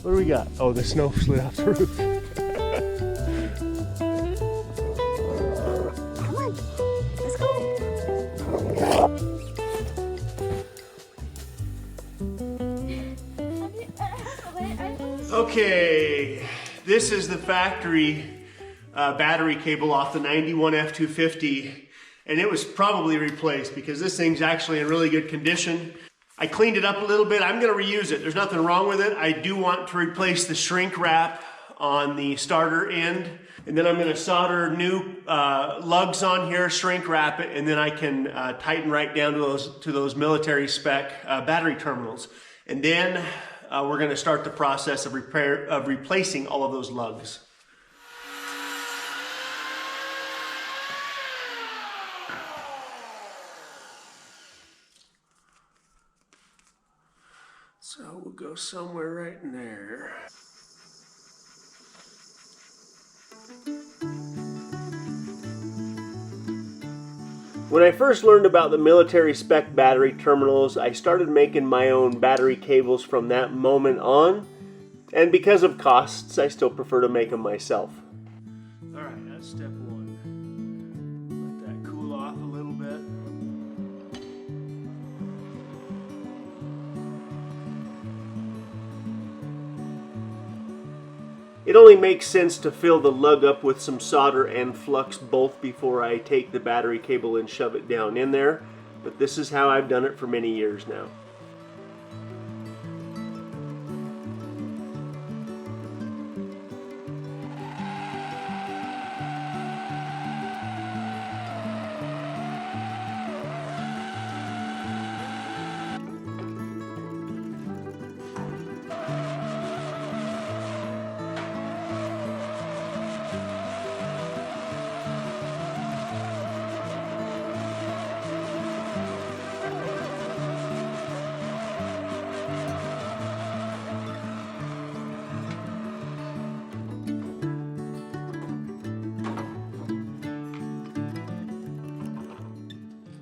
What do we got? Oh, the snow slid off the roof. Come on, let's go. Okay, this is the factory battery cable off the 91 F250, and it was probably replaced because this thing's actually in really good condition. I cleaned it up a little bit. I'm going to reuse it. There's nothing wrong with it. I do want to replace the shrink wrap on the starter end, and then I'm going to solder new lugs on here, shrink wrap it, and then I can tighten right down to those military spec battery terminals. And then we're going to start the process of replacing all of those lugs. So we'll go somewhere right in there. When I first learned about the military spec battery terminals, I started making my own battery cables from that moment on. And because of costs, I still prefer to make them myself. All right, that's step one. Let that cool off a little bit. It only makes sense to fill the lug up with some solder and flux both before I take the battery cable and shove it down in there, but this is how I've done it for many years now.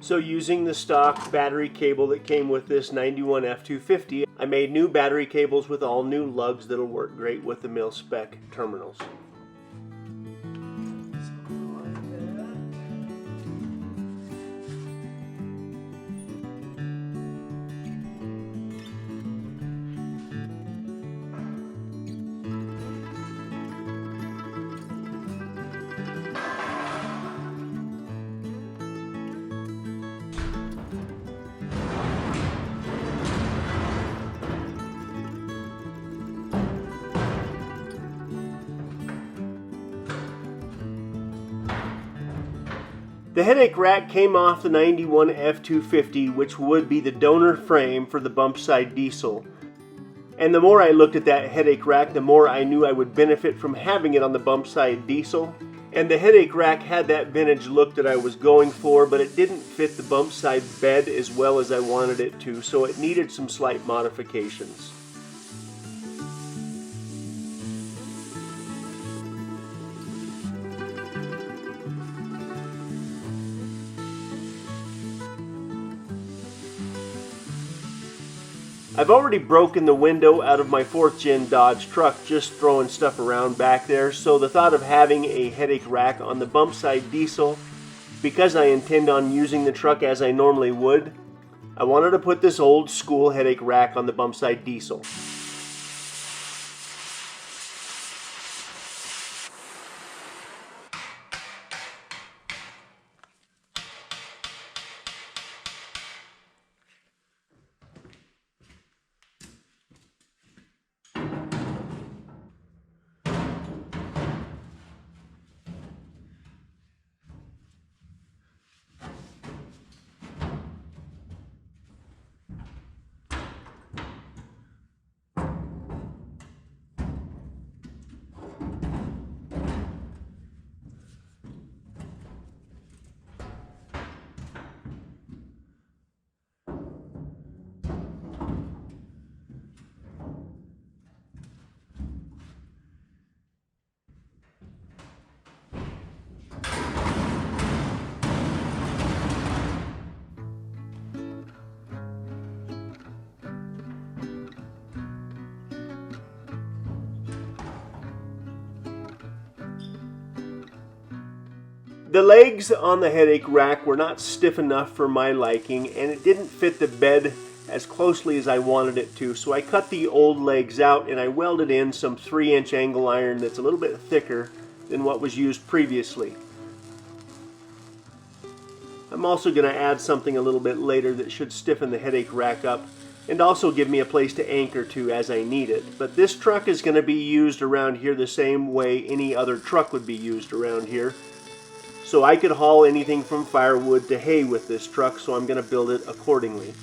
So using the stock battery cable that came with this 91 F250, I made new battery cables with all new lugs that'll work great with the mil spec terminals. The headache rack came off the 91 F250, which would be the donor frame for the Bumpside Diesel. And the more I looked at that headache rack, the more I knew I would benefit from having it on the Bumpside Diesel. And the headache rack had that vintage look that I was going for, but it didn't fit the Bumpside bed as well as I wanted it to, so it needed some slight modifications. I've already broken the window out of my 4th gen Dodge truck just throwing stuff around back there, so the thought of having a headache rack on the Bumpside Diesel, because I intend on using the truck as I normally would, I wanted to put this old school headache rack on the Bumpside Diesel. The legs on the headache rack were not stiff enough for my liking, and it didn't fit the bed as closely as I wanted it to, so I cut the old legs out and I welded in some 3-inch angle iron that's a little bit thicker than what was used previously. I'm also going to add something a little bit later that should stiffen the headache rack up and also give me a place to anchor to as I need it. But this truck is going to be used around here the same way any other truck would be used around here. So I could haul anything from firewood to hay with this truck, so I'm going to build it accordingly.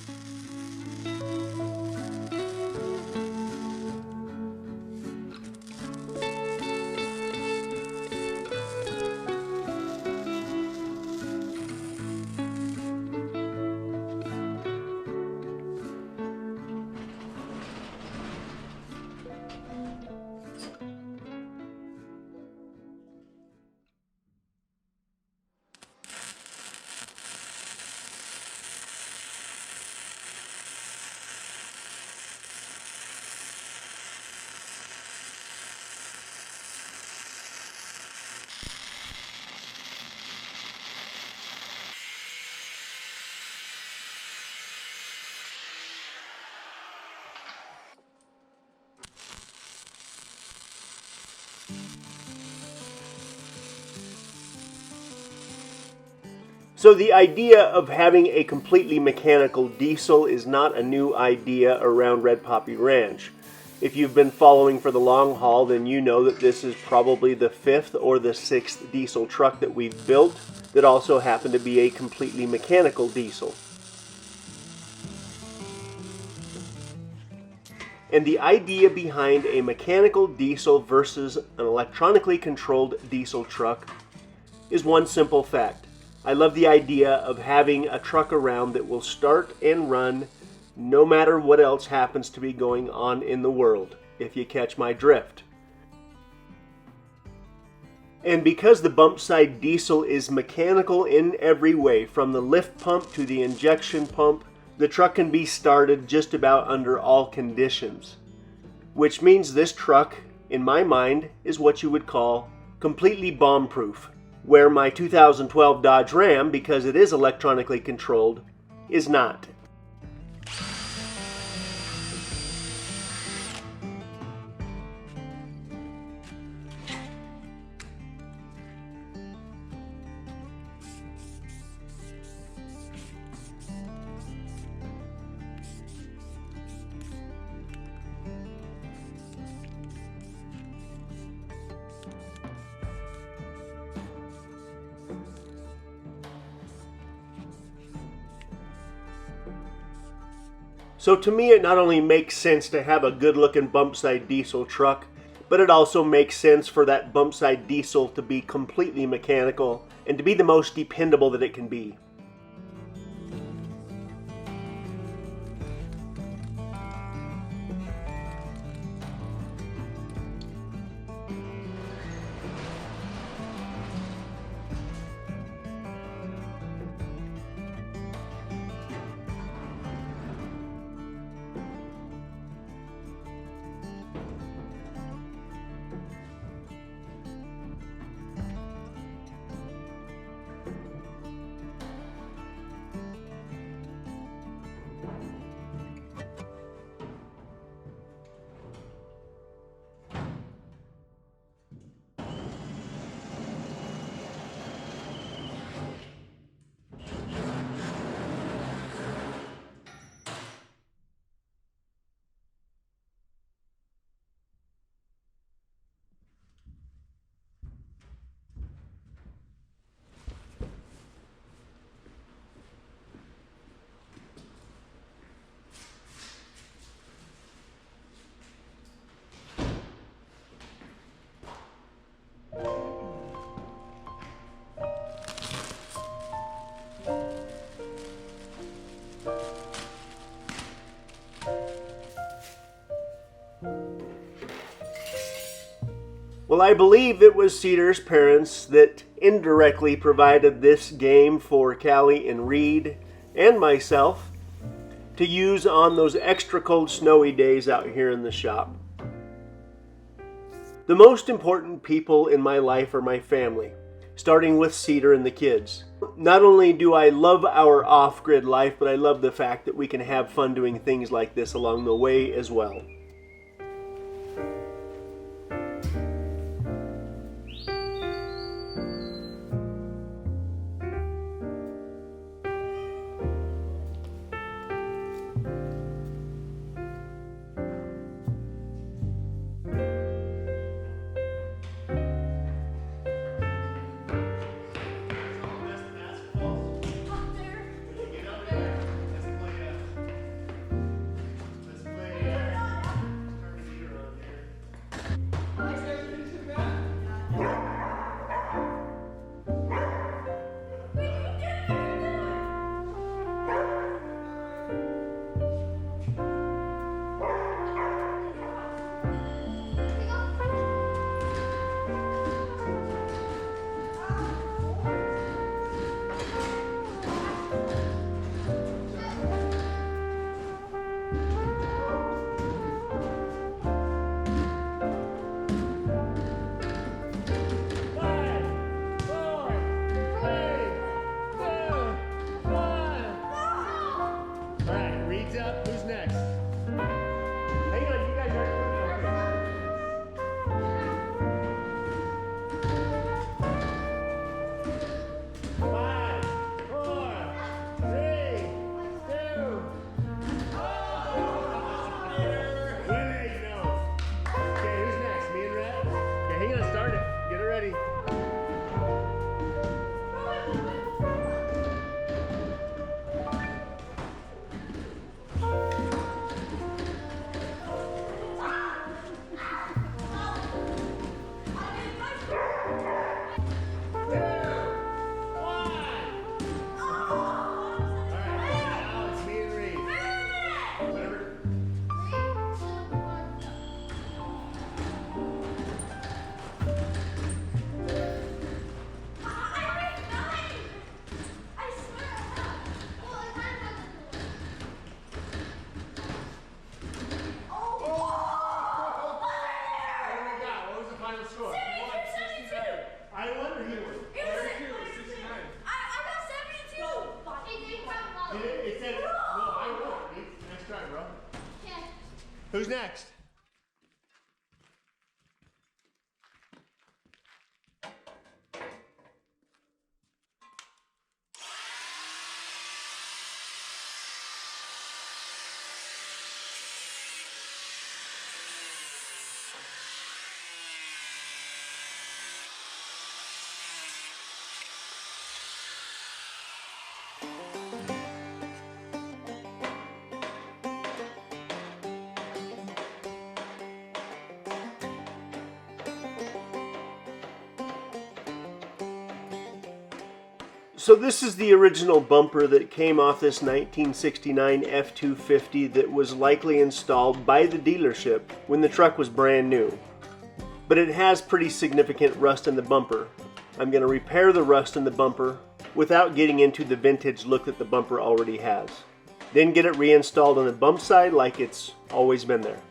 So the idea of having a completely mechanical diesel is not a new idea around Red Poppy Ranch. If you've been following for the long haul, then you know that this is probably the 5th or the 6th diesel truck that we've built that also happened to be a completely mechanical diesel. And the idea behind a mechanical diesel versus an electronically controlled diesel truck is one simple fact. I love the idea of having a truck around that will start and run no matter what else happens to be going on in the world, if you catch my drift. And because the Bumpside Diesel is mechanical in every way, from the lift pump to the injection pump, the truck can be started just about under all conditions. Which means this truck, in my mind, is what you would call completely bomb-proof. Where my 2012 Dodge Ram, because it is electronically controlled, is not. So to me, it not only makes sense to have a good-looking Bumpside diesel truck, but it also makes sense for that Bumpside diesel to be completely mechanical and to be the most dependable that it can be. Well, I believe it was Cedar's parents that indirectly provided this game for Callie and Reed and myself to use on those extra cold snowy days out here in the shop. The most important people in my life are my family. starting with Cedar and the kids. Not only do I love our off-grid life, but I love the fact that we can have fun doing things like this along the way as well. Who's next? So this is the original bumper that came off this 1969 F250 that was likely installed by the dealership when the truck was brand new. But it has pretty significant rust in the bumper. I'm going to repair the rust in the bumper without getting into the vintage look that the bumper already has. Then get it reinstalled on the bump side like it's always been there.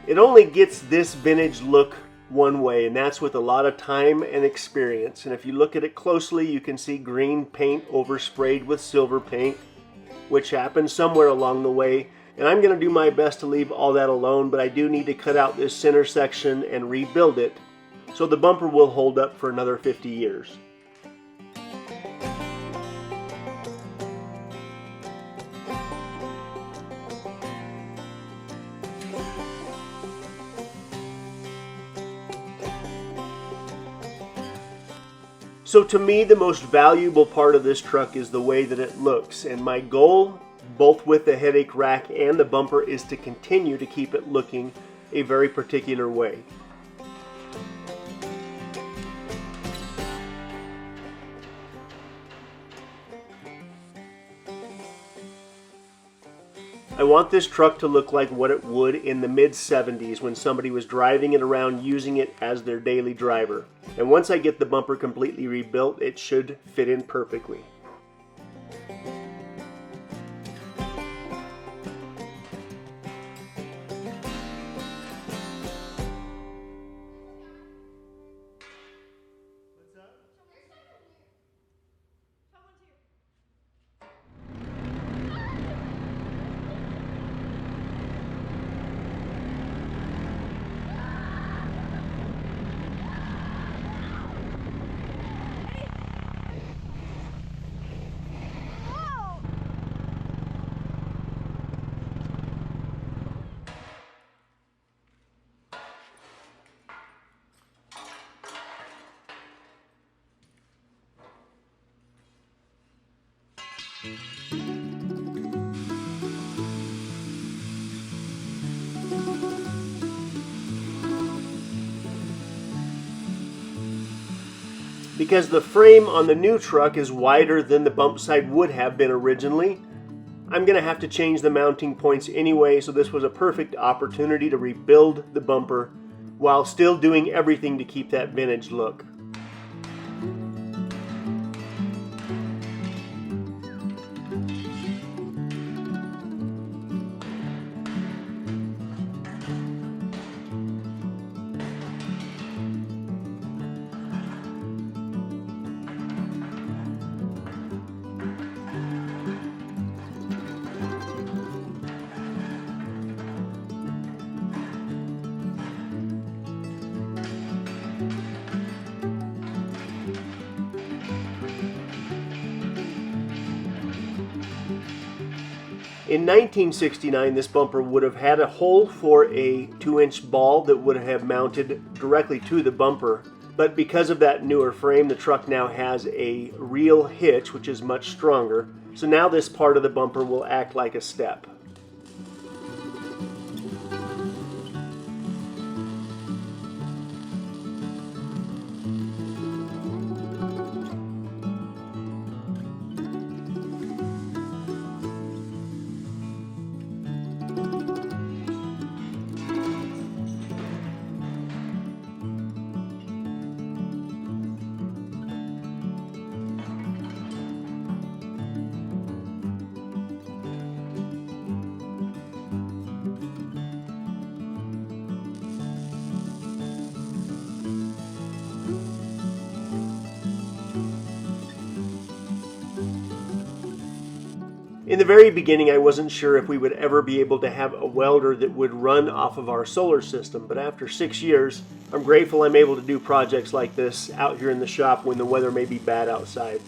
It only gets this vintage look one way, and that's with a lot of time and experience. And if you look at it closely, you can see green paint oversprayed with silver paint, which happened somewhere along the way. And I'm going to do my best to leave all that alone, but I do need to cut out this center section and rebuild it so the bumper will hold up for another 50 years. So to me, the most valuable part of this truck is the way that it looks, and my goal, both with the headache rack and the bumper, is to continue to keep it looking a very particular way. I want this truck to look like what it would in the mid-70s when somebody was driving it around using it as their daily driver. And once I get the bumper completely rebuilt, it should fit in perfectly. Because the frame on the new truck is wider than the Bumpside would have been originally, I'm going to have to change the mounting points anyway, so this was a perfect opportunity to rebuild the bumper while still doing everything to keep that vintage look. In 1969, this bumper would have had a hole for a 2-inch ball that would have mounted directly to the bumper. But because of that newer frame, the truck now has a real hitch, which is much stronger. So now this part of the bumper will act like a step. In the very beginning, I wasn't sure if we would ever be able to have a welder that would run off of our solar system, but after 6 years, I'm grateful I'm able to do projects like this out here in the shop when the weather may be bad outside.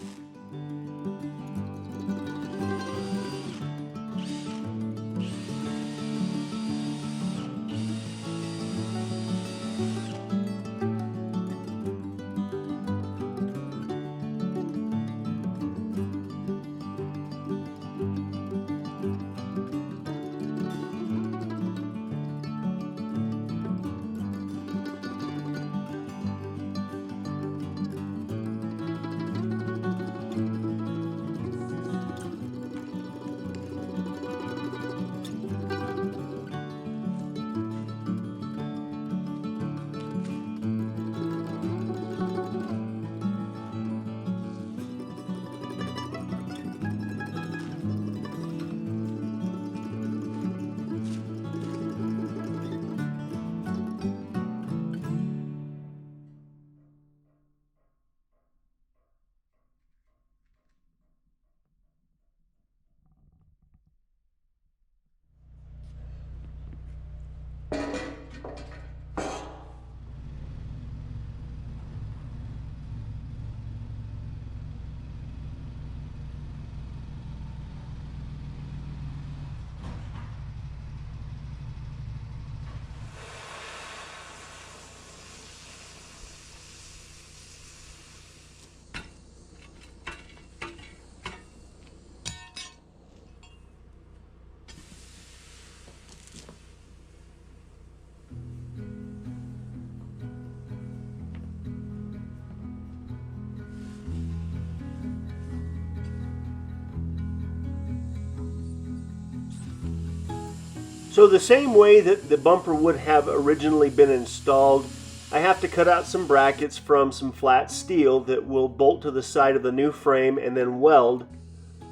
So the same way that the bumper would have originally been installed, I have to cut out some brackets from some flat steel that will bolt to the side of the new frame and then weld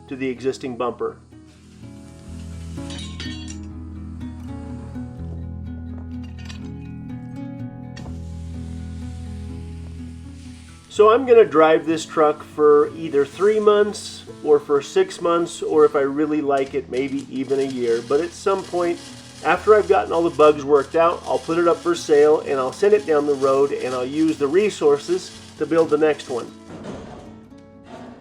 to the existing bumper. So I'm going to drive this truck for either 3 months or for 6 months, or if I really like it, maybe even a year. But at some point, after I've gotten all the bugs worked out, I'll put it up for sale and I'll send it down the road and I'll use the resources to build the next one,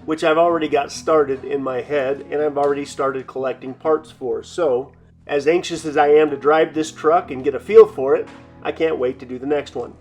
which I've already got started in my head and I've already started collecting parts for. So, as anxious as I am to drive this truck and get a feel for it, I can't wait to do the next one.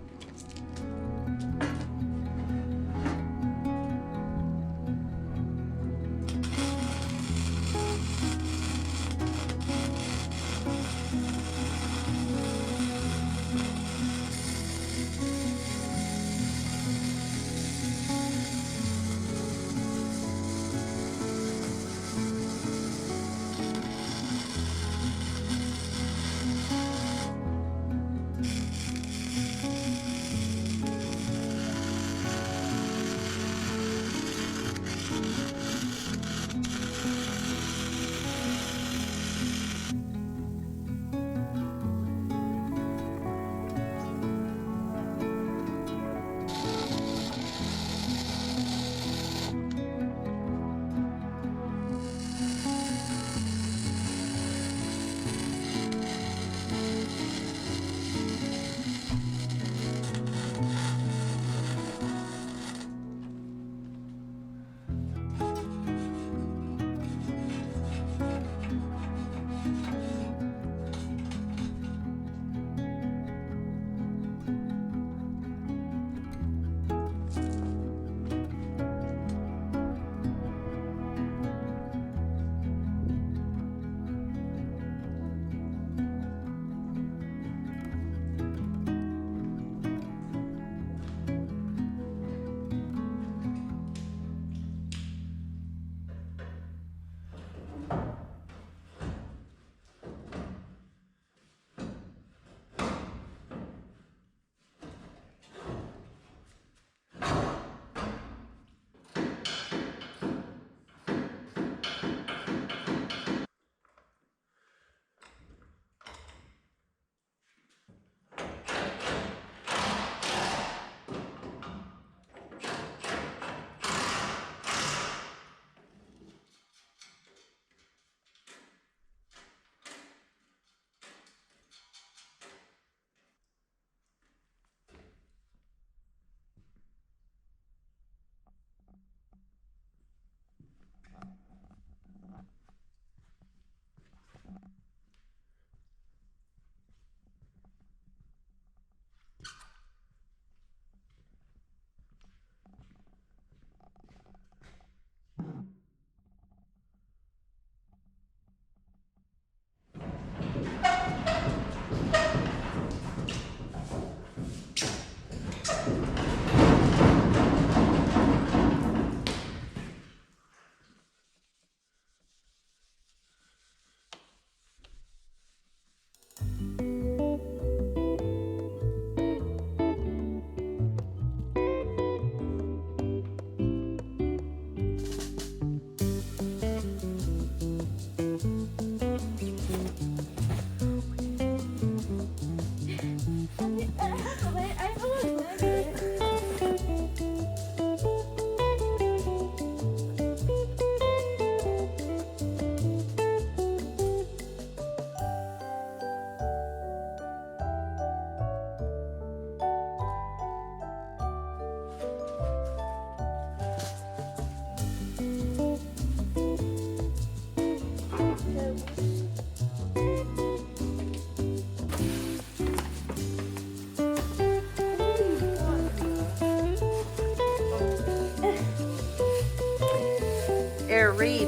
Air Reed.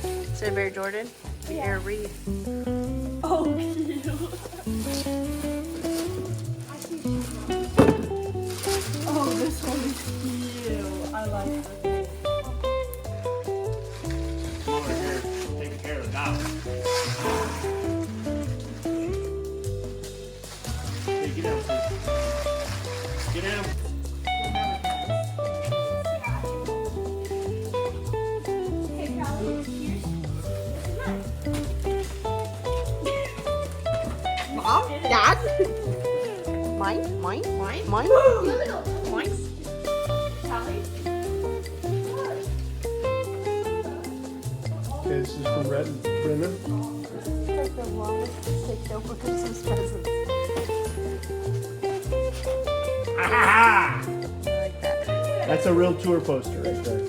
Instead of Air Jordan, be Air Reed. Oh, cute. Oh, this one is cute. I like this. Come over here, take care of that one. Mine, mine, mine, mine. Mine. Callie? Okay, this is from Brendan. Like the longest take over Christmas presents. I like that. That's a real tour poster right there.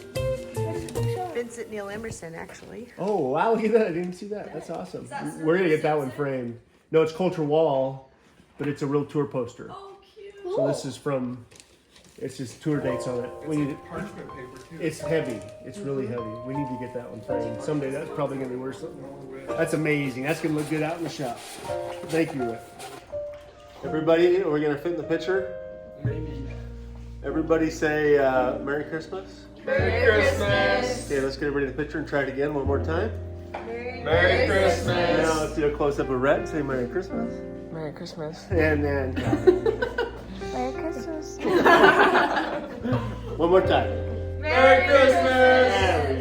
Vincent Neil Emerson, actually. Oh, wow, look at that. I didn't see that. That's awesome. We're going to get that one framed. No, it's Culture Wall, but it's a real tour poster. Oh, cute. So this is from, it's just tour dates on it. We need it. Parchment paper too. It's heavy. It's really heavy. We need to get that one framed. Someday that's probably going to be worth something. That's amazing. That's going to look good out in the shop. Thank you, Rick. Everybody, are we going to fit in the picture? Maybe. Everybody say Merry Christmas. Merry Christmas. Okay, let's get everybody in the picture and try it again one more time. Merry Christmas. Now let's do a close up of Rhett and say Merry Christmas. Merry Christmas. And then Merry Christmas. one more time. Merry Christmas. There we